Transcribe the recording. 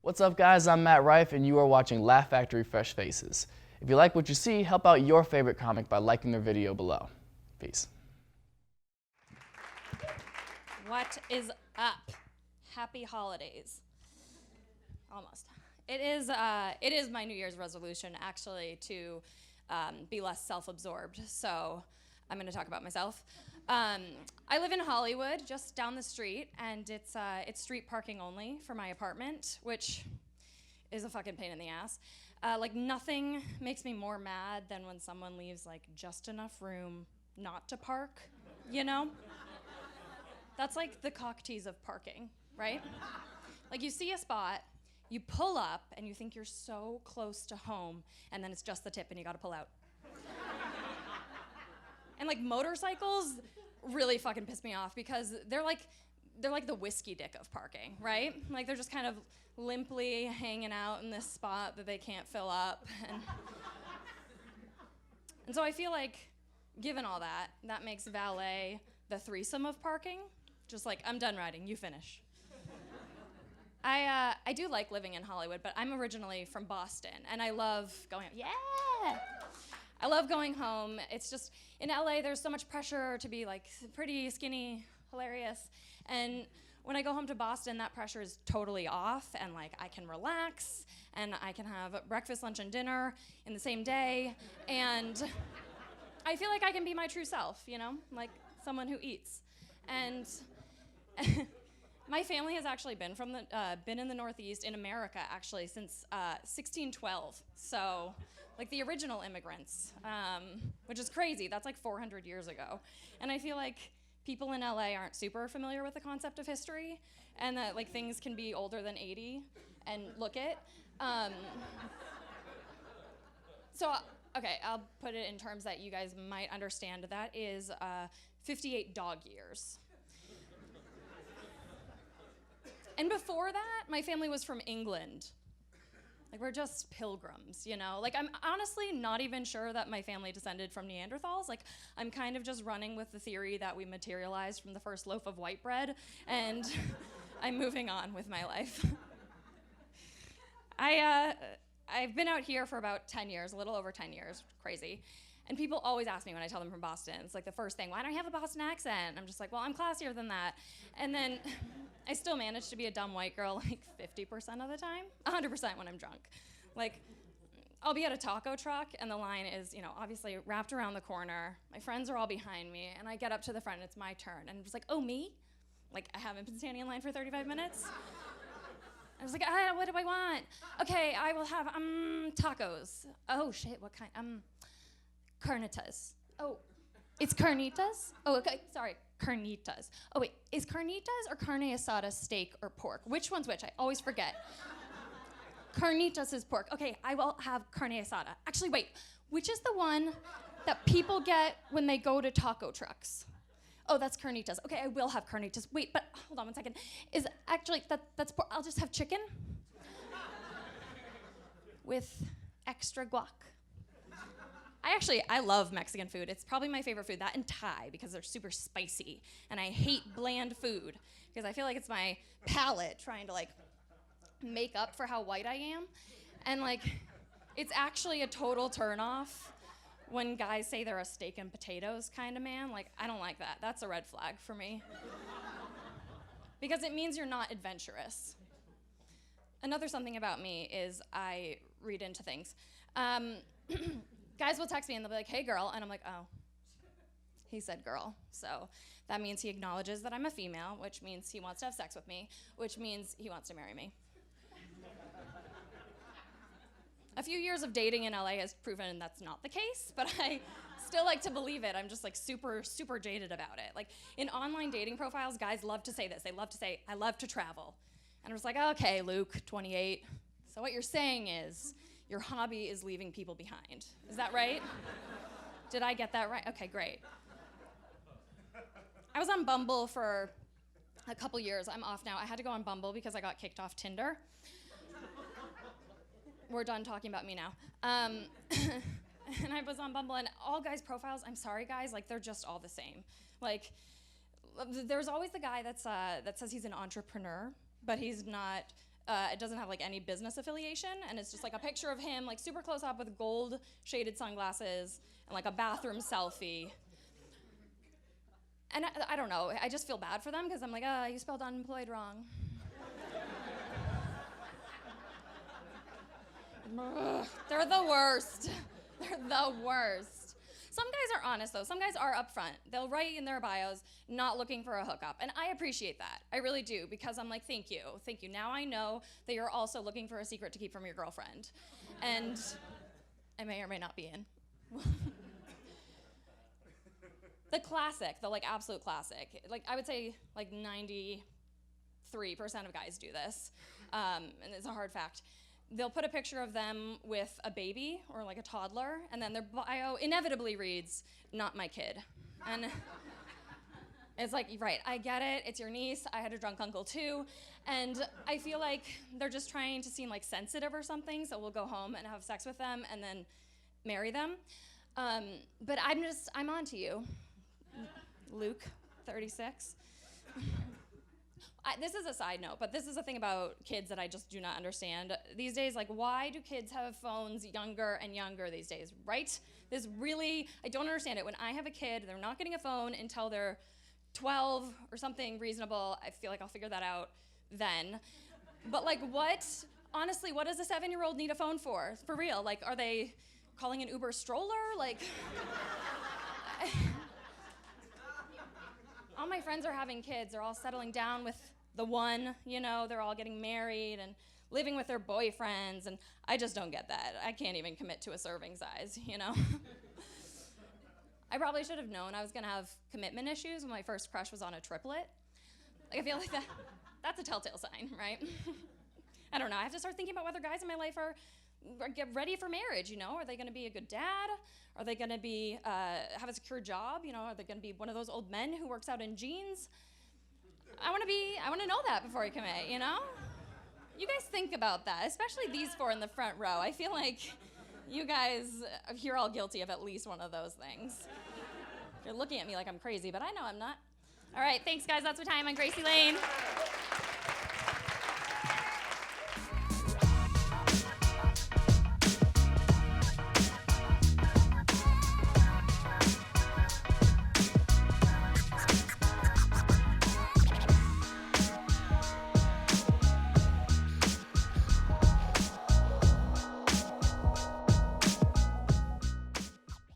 What's up, guys? I'm Matt Rife, and you are watching Laugh Factory Fresh Faces. If you like what you see, help out your favorite comic by liking their video below. Peace. What is up? Happy holidays. Almost. It is my New Year's resolution, actually, to be less self-absorbed. So I'm going to talk about myself. I live in Hollywood, just down the street, and it's street parking only for my apartment, which is a fucking pain in the ass. Like, nothing makes me more mad than when someone leaves like just enough room not to park, you know? That's like the cock tease of parking, right? Like, you see a spot, you pull up, and you think you're so close to home, and then it's just the tip and you gotta pull out. And like, motorcycles really fucking piss me off because they're like the whiskey dick of parking, right? Like, they're just kind of limply hanging out in this spot that they can't fill up. And so I feel like, given all that, that makes valet the threesome of parking. Just like, I'm done riding, you finish. I do like living in Hollywood, but I'm originally from Boston, and I love going, I love going home. It's just, in LA, there's so much pressure to be like pretty, skinny, hilarious. And when I go home to Boston, that pressure is totally off, and like, I can relax, and I can have breakfast, lunch, and dinner in the same day, and I feel like I can be my true self, you know? Like someone who eats. And my family has actually been in the Northeast in America actually since 1612. So, like, the original immigrants, which is crazy. That's like 400 years ago. And I feel like people in LA aren't super familiar with the concept of history, and that like things can be older than 80 and look it. So, okay, I'll put it in terms that you guys might understand. That is 58 dog years. And before that, my family was from England. Like, we're just pilgrims, you know? Like, I'm honestly not even sure that my family descended from Neanderthals. Like, I'm kind of just running with the theory that we materialized from the first loaf of white bread, and I'm moving on with my life. I've been out here for about 10 years, a little over 10 years, crazy. And people always ask me when I tell them from Boston, it's like the first thing, why don't you have a Boston accent? I'm just like, well, I'm classier than that. And then I still manage to be a dumb white girl like 50% of the time, 100% when I'm drunk. Like, I'll be at a taco truck and the line is, you know, obviously wrapped around the corner. My friends are all behind me, and I get up to the front and it's my turn. And I'm just like, oh, me? Like, I haven't been standing in line for 35 minutes? I was like, what do I want? Okay, I will have tacos. Oh shit, what kind? Carnitas. Oh, it's carnitas? Oh, okay, sorry, carnitas. Oh wait, is carnitas or carne asada steak or pork? Which one's which? I always forget. Carnitas is pork. Okay, I will have carne asada. Actually, wait, which is the one that people get when they go to taco trucks? Oh, that's carnitas. Okay, I will have carnitas. Wait, but hold on one second. Is actually, that's pork. I'll just have chicken with extra guac. I love Mexican food. It's probably my favorite food, that and Thai, because they're super spicy. And I hate bland food, because I feel like it's my palate trying to like make up for how white I am. And like, it's actually a total turnoff when guys say they're a steak and potatoes kind of man. Like, I don't like that. That's a red flag for me. Because it means you're not adventurous. Another something about me is I read into things. Guys will text me and they'll be like, hey girl, and I'm like, oh, he said girl. So that means he acknowledges that I'm a female, which means he wants to have sex with me, which means he wants to marry me. A few years of dating in LA has proven that's not the case, but I still like to believe it. I'm just like super, super jaded about it. Like, in online dating profiles, guys love to say this. They love to say, I love to travel. And I was like, okay, Luke, 28. So what you're saying is, your hobby is leaving people behind. Is that right? Did I get that right? Okay, great. I was on Bumble for a couple years. I'm off now. I had to go on Bumble because I got kicked off Tinder. We're done talking about me now. And I was on Bumble, and all guys' profiles, I'm sorry guys, like, they're just all the same. Like, there's always the guy that says he's an entrepreneur, but he's not It doesn't have like any business affiliation, and it's just like a picture of him like super close up with gold shaded sunglasses and like a bathroom selfie. And I don't know, I just feel bad for them because I'm like, you spelled unemployed wrong. They're the worst. They're the worst. Some guys are honest though. Some guys are upfront. They'll write in their bios, not looking for a hookup. And I appreciate that. I really do, because I'm like, thank you. Thank you. Now I know that you're also looking for a secret to keep from your girlfriend. And I may or may not be in. The classic, the like absolute classic. Like I would say like 93% of guys do this. And it's a hard fact. They'll put a picture of them with a baby or like a toddler, and then their bio inevitably reads, "Not my kid." And it's like, right, I get it, it's your niece, I had a drunk uncle too, and I feel like they're just trying to seem like sensitive or something, so we'll go home and have sex with them and then marry them. But I'm on to you, Luke, 36. This is a side note, but this is a thing about kids that I just do not understand. These days, like, why do kids have phones younger and younger these days, right? I don't understand it. When I have a kid, they're not getting a phone until they're 12 or something reasonable. I feel like I'll figure that out then. But like, honestly, what does a 7-year-old need a phone for? For real, like, are they calling an Uber stroller? Like, all my friends are having kids. They're all settling down with the one, they're all getting married and living with their boyfriends, and I just don't get that. I can't even commit to a serving size, I probably should have known I was gonna have commitment issues when my first crush was on a triplet. Like, I feel like that's a telltale sign, right? I don't know, I have to start thinking about whether guys in my life are get ready for marriage, Are they gonna be a good dad? Are they gonna be, have a secure job? Are they gonna be one of those old men who works out in jeans? I wanna know that before I commit, You guys think about that, especially these four in the front row. I feel like you guys, you're all guilty of at least one of those things. You're looking at me like I'm crazy, but I know I'm not. All right, thanks guys, that's my time. I'm Gracie Lane.